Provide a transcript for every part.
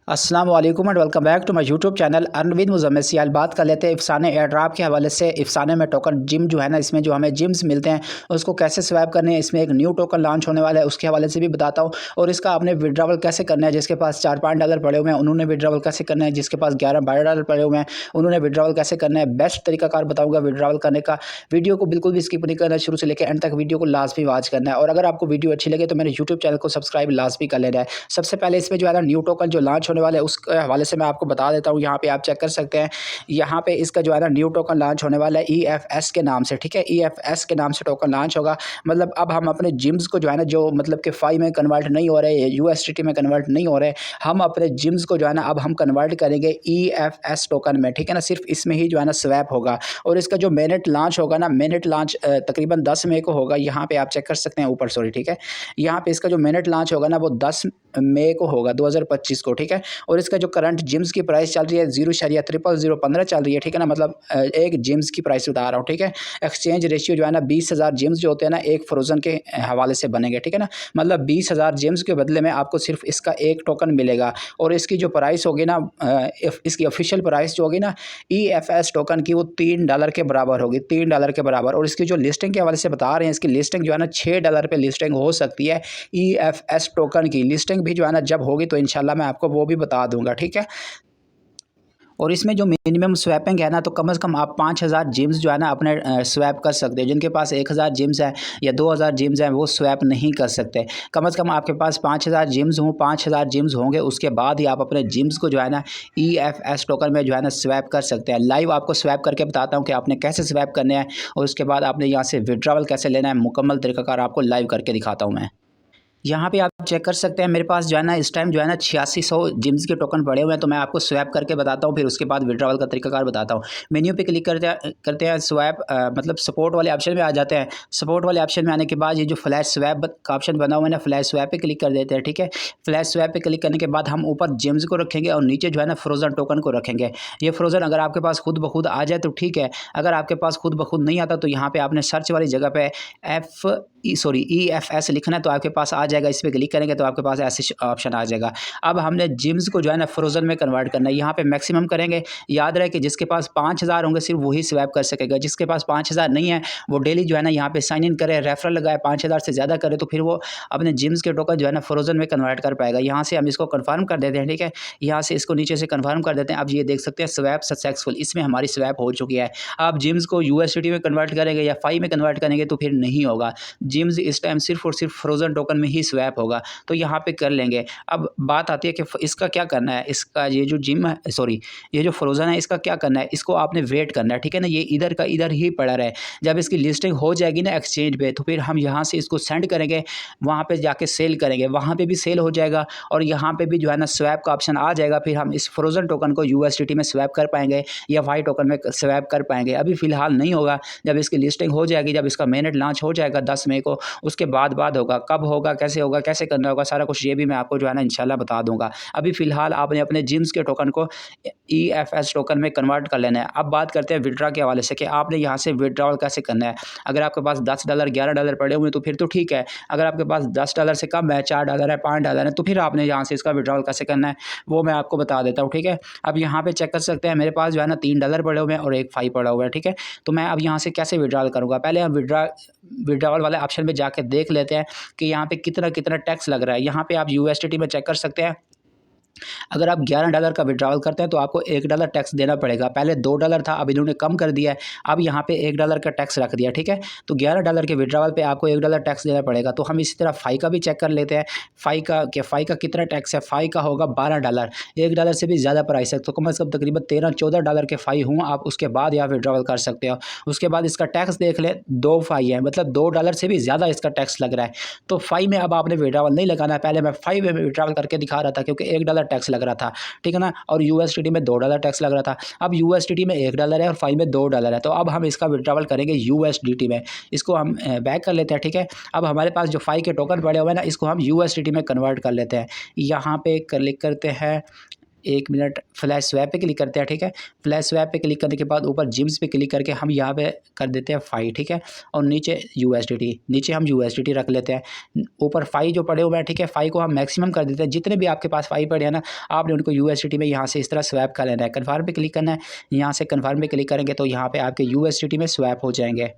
अस्सलाम वालेकुम and welcome back to my YouTube channel earn with Muzammil Sial. बात कर लेते हैं इफ़साने एयर ड्रॉप के हवाले से। इफ़साने में टोकन जिम जो है ना, इसमें जो हमें जिम्स मिलते हैं उसको कैसे स्वैप करने हैं। इसमें एक न्यू टोकन लॉन्च होने वाला है, उसके हवाले से भी बताता हूँ। और इसका आपने विड्रावल कैसे करना है। जिसके पास $4-5 पड़े हुए हैं उन्होंने विड्रावल कैसे करना है, जिसके पास $11-12 पड़े हुए हैं उन्होंने विड्रावल कैसे करना है। बेस्ट तरीकाकार बताऊँगा विड्रावल करने का। वीडियो को बिल्कुल भी स्किप नहीं करना, शुरू से लेकर एंड तक वीडियो को लाजमी वॉच करना है। और अगर आपको वीडियो अच्छी लगे तो मेरे यूट्यूब चैनल को सब्सक्राइब लाजमी कर लेना है। सबसे पहले इसमें जो है ना न्यू टोकन जो लॉन्च होने वाला है उसके हवाले से मैं आपको बता देता हूँ। यहाँ पे आप चेक कर सकते हैं, यहाँ पे इसका जो है ना न्यू टोकन लॉन्च होने वाला है EFS के नाम से। ठीक है, EFS के नाम से टोकन लॉन्च होगा। मतलब अब हम अपने जिम्स को जो है ना, जो मतलब कि फाई में कन्वर्ट नहीं हो रहे, USDT में कन्वर्ट नहीं हो रहे, हम अपने जिम्स को जो है ना अब हम कन्वर्ट करेंगे EFS टोकन में। ठीक है ना, सिर्फ इसमें ही जो है ना स्वैप होगा। और इसका जो मेनट लॉन्च होगा ना, मेनट लॉन्च तकरीबन 10 मई को होगा। यहाँ पे आप चेक कर सकते हैं ऊपर, सॉरी। ठीक है, यहाँ पे इसका जो मेनट लॉन्च होगा ना वो 10 मई को होगा 2025 को। ठीक है, और इसका जो करंट जिम्स की प्राइस चल रही है 0.00015 चल रही है। ठीक है ना, मतलब एक जिम्स की प्राइस बता रहा हूँ। ठीक है, एक्सचेंज रेशियो जो है ना 20,000 जिम्स जो होते हैं ना एक फ्रोजन के हवाले से बनेंगे। ठीक है ना, मतलब 20,000 जिम्स के बदले में आपको सिर्फ इसका एक टोकन मिलेगा। और इसकी जो प्राइस होगी ना, इसकी ऑफिशियल प्राइस जो होगी ना EFS टोकन की, वो $3 के बराबर होगी, $3 के बराबर। और इसकी जो लिस्टिंग के हवाले से बता रहे हैं, इसकी लिस्टिंग जो है ना $6 पे लिस्टिंग हो सकती है। EFS टोकन की लिस्टिंग भी जो है ना जब होगी तो इंशाल्लाह मैं आपको वो भी बता दूंगा। ठीक है, और इसमें जो मिनिमम स्वैपिंग है ना, तो कम से कम आप 5,000 जिम्स जो है ना अपने स्वैप कर सकते हो। जिनके पास 1,000 जिम्स हैं या 2,000 जिम्स हैं वो स्वैप नहीं कर सकते। कम से कम आपके पास 5,000 जिम्स हों, 5,000 जिम्स होंगे उसके बाद ही आप अपने जिम्स को जो है ना EFS टोकन में जो है ना स्वैप कर सकते हैं। लाइव आपको स्वैप करके बताता हूँ कि आपने कैसे स्वैप करने हैं और उसके बाद आपने यहाँ से विड्रावल कैसे लेना है। मुकम्मल तरीकाकार आपको लाइव करके दिखाता हूँ मैं। यहाँ पे आप चेक कर सकते हैं, मेरे पास जो है ना इस टाइम जो है ना 8600 जिम्स के टोकन पड़े हुए हैं। तो मैं आपको स्वैप करके बताता हूँ, फिर उसके बाद विड्रॉवल का तरीकाकार बताता हूँ। मेन्यू पे क्लिक करते हैं स्वैप मतलब सपोर्ट वाले ऑप्शन में आ जाते हैं। सपोर्ट वाले ऑप्शन में आने के बाद ये जो फ्लैश स्वैप का ऑप्शन बना हुआ है ना, फ्लैश स्वैप पे क्लिक कर देते हैं। ठीक है, फ्लैश स्वैप पे क्लिक करने के बाद हम ऊपर जिम्स को रखेंगे और नीचे जो है ना फ्रोजन टोकन को रखेंगे। ये फ्रोजन अगर आपके पास खुद ब खुद आ जाए तो ठीक है, अगर आपके पास खुद ब खुद नहीं आता तो यहाँ पे आपने सर्च वाली जगह पे EFS लिखना है तो आपके पास आ जाएगा। इस पर क्लिक करेंगे तो आपके पास ऐसे ऑप्शन आ जाएगा। अब हमने जिम्स को जो है ना फ्रोजन में कन्वर्ट करना है। यहाँ पे मैक्सिमम करेंगे। याद रहे कि जिसके पास 5,000 होंगे सिर्फ वही स्वैप कर सकेगा। जिसके पास 5,000 नहीं है वो डेली जो है ना यहाँ पे साइन इन करे, रेफरल लगाए, 5,000 से ज़्यादा करे तो फिर वो अपने जिम्स के टोकन जो है ना फ्रोजन में कन्वर्ट कर पाएगा। यहाँ से हम इसको कन्फर्म कर देते हैं। ठीक है, यहाँ से इसको नीचे से कन्फर्म कर देते हैं। अब ये देख सकते हैं स्वैप सक्सेसफुल, इसमें हमारी स्वैप हो चुकी है। आप जिम्स को USDT में कन्वर्ट करेंगे या फाई में कन्वर्ट करेंगे तो फिर नहीं होगा। जिम्स इस टाइम सिर्फ और सिर्फ फ्रोजन टोकन में ही स्वैप होगा। तो यहाँ पे कर लेंगे। अब बात आती है कि इसका क्या करना है। इसका ये जो जिम है, सॉरी, ये जो फ्रोजन है इसका क्या करना है। इसको आपने वेट करना है। ठीक है ना, ये इधर का इधर ही पड़ा रहे। जब इसकी लिस्टिंग हो जाएगी ना एक्सचेंज पे तो फिर हम यहाँ से इसको सेंड करेंगे, वहाँ पे जाके सेल करेंगे, वहाँ पे भी सेल हो जाएगा और यहाँ पे भी जो है ना स्वैप का ऑप्शन आ जाएगा। फिर हम इस फ्रोजन टोकन को USDT में स्वैप कर पाएंगे या वाई टोकन में स्वैप कर पाएंगे। अभी फिलहाल नहीं होगा। जब इसकी लिस्टिंग हो जाएगी, जब इसका मेनट लॉन्च हो जाएगा 10 मई को, उसके बाद होगा। कब होगा, कैसे करना होगा, सारा कुछ ये भी मैं आपको जो है ना इंशाल्लाह बता दूंगा। अभी फिलहाल आपने अपने जिम्स के टोकन को EFS टोकन में कन्वर्ट कर लेना है। अब बात करते हैं विड्रा के हवाले से कि आपने यहाँ से विड्रॉल कैसे करना है। अगर आपके पास $10 $11 पड़े हुए हैं तो फिर तो ठीक है। अगर आपके पास $10 से कम है, $4 है, $5 है, तो फिर आपने यहाँ से इसका विड्रॉल कैसे करना है वो मैं आपको बता देता हूँ। ठीक है, अब यहाँ पे चेक कर सकते हैं, मेरे पास जो है ना $3 पड़े हुए हैं और एक फाई पड़ा हुआ है। ठीक है, तो मैं अब यहाँ से कैसे विड्रॉल करूँगा। पहले हम विड्रॉल वाले ऑप्शन में जाके देख लेते हैं कि यहाँ पे कितना कितना टैक्स लग रहा है। यहाँ पे आप USDT में चेक कर सकते हैं। अगर आप $11 का विड्रॉवल करते हैं तो आपको $1 टैक्स देना पड़ेगा। पहले $2 था, अब इन्होंने कम कर दिया है। अब यहाँ पे $1 का टैक्स रख दिया। ठीक है, तो $11 के विड्रॉवल पे आपको $1 टैक्स देना पड़ेगा। तो हम इसी तरह फाई का भी चेक कर लेते हैं। फाई का कितना टैक्स है। फाई का होगा $12, $1 से भी ज़्यादा प्राइस है। तो कम से कम तकरीबन $13-14 के फाई हों आप, उसके बाद यहाँ विड्रॉवल कर सकते हो। उसके बाद इसका टैक्स देख लें, 2 फाई है, मतलब $2 से भी ज़्यादा इसका टैक्स लग रहा है। तो फाई में अब आपने विड्रॉवल नहीं लगाना है। पहले मैं फाई में विड्रॉवल करके दिखा रहा था क्योंकि $1 टैक्स लग रहा था। ठीक है ना, और USDT में $2 टैक्स लग रहा था। अब USDT में $1 है और फाई में $2 है। तो अब हम इसका विड्रॉवल करेंगे USDT में। इसको हम बैक कर लेते हैं। ठीक है, अब हमारे पास जो फाई के टोकन पड़े हुए हैं ना, इसको हम USDT में कन्वर्ट कर लेते हैं। यहाँ पे क्लिक करते हैं, एक मिनट, फ्लैश स्वैप पे क्लिक करते हैं, ठीक है। फ्लैश स्वैप पे क्लिक करने के बाद ऊपर जिम्स पे क्लिक करके हम यहाँ पे कर देते हैं 5, ठीक है। और नीचे USDT, नीचे हम USDT रख लेते हैं। ऊपर 5 जो पड़े हुए हैं, ठीक है, 5 को हम मैक्सिमम कर देते हैं। जितने भी आपके पास 5 पड़े हैं ना, आपने उनको USDT में यहाँ से इस तरह स्वैप कर लेना है। कन्फर्म पे क्लिक करना है, यहाँ से कन्फर्म पे क्लिक करेंगे तो यहाँ पे आपके USDT में स्वैप हो जाएंगे।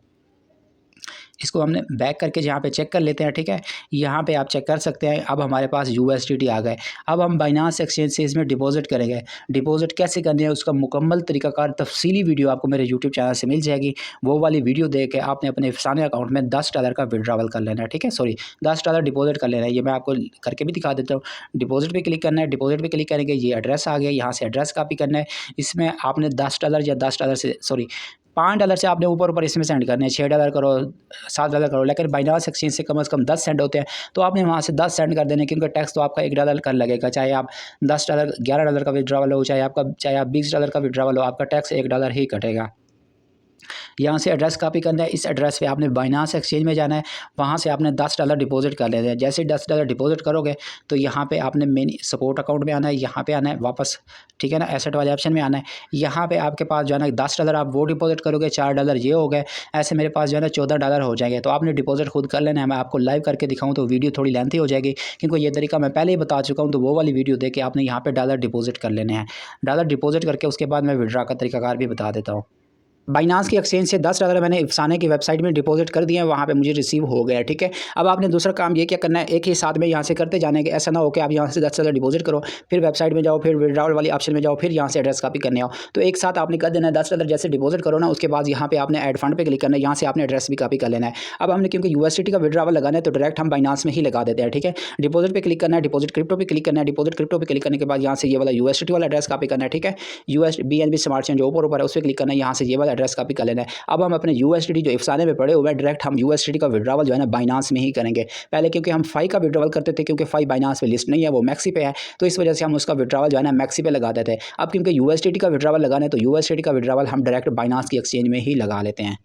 इसको हमने बैक करके यहाँ पे चेक कर लेते हैं, ठीक है। यहाँ पे आप चेक कर सकते हैं, अब हमारे पास USDT आ गए। अब हम बाइनांस एक्सचेंज से इसमें डिपॉजिट करेंगे। डिपॉजिट कैसे करनी है उसका मुकम्मल तरीकाकार तफसीली वीडियो आपको मेरे यूट्यूब चैनल से मिल जाएगी। वो वाली वीडियो देख के आपने अपने अफसाने अकाउंट में $10 का विड्रावल कर लेना है, ठीक है, सॉरी $10 डिपॉजिट कर लेना है। ये मैं आपको करके भी दिखा देता हूँ। डिपॉजिट पर क्लिक करना है, डिपॉजिट पर क्लिक करेंगे, ये एड्रेस आ गया, यहाँ से एड्रेस कॉपी करना है। इसमें आपने $10 या $10 से सॉरी $5 से आपने ऊपर इसमें सेंड करने हैं। $6 करो, $7 करो, लेकिन बाइनांस एक्सचेंज से कम 10 सेंड होते हैं, तो आपने वहाँ से 10 सेंड कर देने, क्योंकि टैक्स तो आपका $1 कर लगेगा। चाहे आप $10 $11 का विड्रावल हो, चाहे आप $20 का विड्रावल हो, आपका टैक्स $1 ही कटेगा। यहाँ से एड्रेस कॉपी करना है। इस एड्रेस पे आपने बाइनांस एक्सचेंज में जाना है, वहाँ से आपने $10 डिपॉजिट कर लेना है। जैसे $10 डिपॉजिट करोगे तो यहाँ पे आपने मेन सपोर्ट अकाउंट में आना है, यहाँ पे आना है वापस, ठीक है ना, एसेट वाले ऑप्शन में आना है। यहाँ पे आपके पास जो है ना $10 आप वो डिपॉजिट करोगे, $4 ये हो गए, ऐसे मेरे पास जो है ना $14 हो जाएंगे। तो आपने डिपॉजिट खुद कर लेना है। मैं आपको लाइव करके दिखाऊँ तो वीडियो थोड़ी लेंथी हो जाएगी, क्योंकि ये तरीका मैं पहले ही बता चुका हूँ। तो वो वाली वीडियो देख के आपने यहाँ पे डॉलर डिपॉजिट कर लेने हैं। डॉलर डिपॉजिट करके उसके बाद मैं विड्रा का तरीकाकार भी बता देता हूँ। बाइनांस की एक्सचेंज से $10 मैंने अफसाने की वेबसाइट में डिपॉजिट कर दिए हैं, वहाँ पे मुझे रिसीव हो गया, ठीक है। अब आपने दूसरा काम ये क्या करना है, एक ही साथ में यहाँ से करते जाने के, ऐसा ना हो कि आप यहाँ से $10 डिपॉजिट करो, फिर वेबसाइट में जाओ, फिर विड्रॉल वाली ऑप्शन में जाओ, फिर यहाँ से एड्रेस कॉपी करने आओ। तो एक साथ आपने कर देना है। $10 जैसे डिपॉजिट करो ना, उसके बाद यहाँ पे आपने ऐड फंड पे क्लिक करना है, यहाँ से आपने एड्रेस भी कॉपी कर लेना है। अब हमने क्योंकि USDT का विड्रॉल लगाना है, तो डायरेक्ट हम बाइनांस में ही लगा देते हैं, ठीक है। डिपॉजिट पे क्लिक करना है, डिपॉजिट क्रिप्टो पे क्लिक करना है, डिपॉजिट क्रिप्टो पे क्लिक करने के बाद यहाँ से ये वाला USDT वाला एड्रेस कॉपी करना है, ठीक है। BNB स्मार्ट चेन जो ऊपर है उस पर क्लिक करना है, यहाँ से ये वाला एड्रेस कॉपी कर लेना है। अब हम अपने USDT जो अफसाने में पड़े हुए हैं, डायरेक्ट हम USDT का विड्रावल जो है ना बाइनांस में ही करेंगे। पहले क्योंकि हम 5 का विड्रावल करते थे, क्योंकि 5 बाइनांस पे लिस्ट नहीं है, वो मैक्सी पे है, तो इस वजह से हम उसका विड्रावल जो है ना मैक्सी पे लगा देते हैं। अब क्योंकि USDT का विड्रावल लगाना है, तो USDT का विड्रावल हम डायरेक्ट बाइनांस की एक्सचेंज में ही लगा लेते हैं।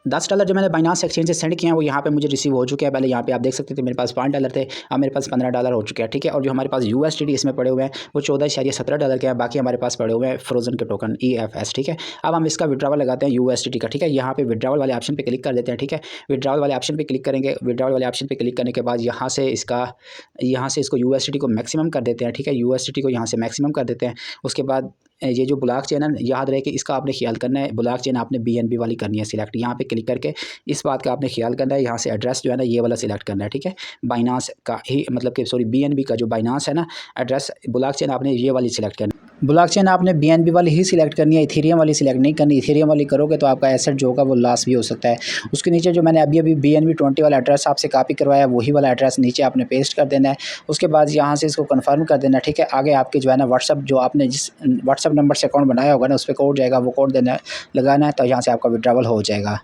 $10 जो मैंने बाइनांस एक्सचेंज से सेंड किए हैं वो यहाँ पे मुझे रिसीव हो चुके हैं। पहले यहाँ पे आप देख सकते थे मेरे पास $5 थे, अब मेरे पास $15 हो चुके हैं, ठीक है। और जो हमारे पास USDT इसमें पड़े हुए हैं वो $14.17 के हैं। बाकी हमारे पास पड़े हुए हैं फ्रोजन के टोकन EFS, ठीक है। अब हम इसका विड्रावल लगाते हैं USDT का, ठीक है। यहाँ पे विड्रावल वाले ऑप्शन पर क्लिक कर देते हैं, ठीक है। विड्रावल वाले ऑप्शन पर क्लिक करेंगे। विड्रावल वाले ऑप्शन पर क्लिक करने के बाद यहाँ से इसको USDT को मैक्सिमम कर देते हैं, ठीक है। USDT को यहाँ से मैक्सिमम कर देते हैं। उसके बाद ये जो ब्लॉक चेन है, याद रहे कि इसका आपने ख्याल करना है। ब्लॉक चेन आपने BNB वाली करनी है सिलेक्ट, यहाँ पे क्लिक करके इस बात का आपने ख्याल करना है। यहाँ से एड्रेस जो है ना ये वाला सिलेक्ट करना है, ठीक है। बाइनांस का ही मतलब कि सॉरी BNB का जो बाइनांस है ना एड्रेस, ब्लॉक चेन आपने ये वाली सिलेक्ट करनी है। ब्लॉकचेन आपने BNB वाली ही सिलेक्ट करनी है, इथेरियम वाली सिलेक्ट नहीं करनी। इथेरियम वाली करोगे तो आपका एसेट जो होगा वो लॉस भी हो सकता है। उसके नीचे जो मैंने अभी BNB 20 वाला एड्रेस आपसे कॉपी करवाया, वही वाला एड्रेस नीचे आपने पेस्ट कर देना है। उसके बाद यहाँ से इसको कंफर्म कर देना है, ठीक है। आगे आपके जो है ना व्हाट्सअप, जो आपने जिस व्हाट्सअप नंबर से अकाउंट बनाया होगा ना उस पर कोड जाएगा, वो कोड देना लगाना है, तो यहाँ से आपका विड्रावल हो जाएगा।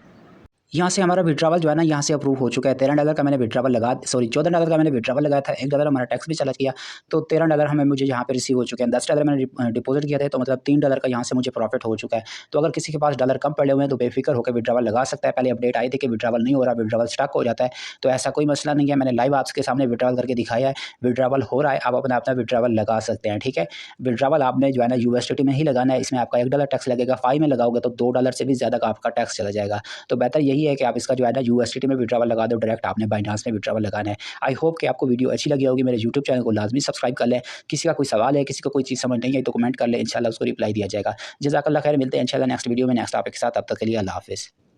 यहाँ से हमारा विड्रावल जो है ना यहाँ से अप्रूव हो चुका है। $13 का मैंने विड्रावल $14 का मैंने विड्रावल लगाया था, $1 हमारा टैक्स भी चला गया, तो $13 हमें मुझे यहाँ पे रिसीव हो चुके हैं। $10 मैंने डिपॉजिट किया था, तो मतलब $3 का यहाँ से मुझे प्रॉफिट हो चुका है। तो अगर किसी के पास डॉलर कम पड़े हुए हैं तो बेफिक्र होकर विड्रावल लगा सकता है। पहले अपडेट आई थी कि विड्रावल नहीं हो रहा, विड्रावल स्टक हो जाता है, तो ऐसा कोई मसला नहीं है। मैंने लाइव आपके सामने विड्रावल करके दिखाया है, विड्रावल हो रहा है, आप अपना विड्रावल लगा सकते हैं, ठीक है। विड्रावल आपने जो है ना USDT में ही लगाना है, इसमें आपका $1 टैक्स लगेगा। 5 में लगाओगे तो $2 से भी ज़्यादा का आपका टैक्स चला जाएगा। तो बेहतर यही है कि आप इसका जो है ना USDT में विड्रावल लगा दो, डायरेक्ट आपने बाइनांस में विड्रावल लगाना है। आई होप कि आपको वीडियो अच्छी लगी होगी। मेरे यूट्यूब चैनल को लाजमी सब्सक्राइब कर लें। किसी का कोई सवाल है, किसी को कोई चीज़ समझ नहीं आई तो कमेंट कर लें, इंशाल्लाह उसको रिप्लाई दिया जाएगा। जज़ाकल्लाह खैर, मिलते हैं इंशाल्लाह नेक्स्ट वीडियो में नेक्स्ट टॉपिक के साथ। तब तक के लिए अल्लाह हाफ़िज़।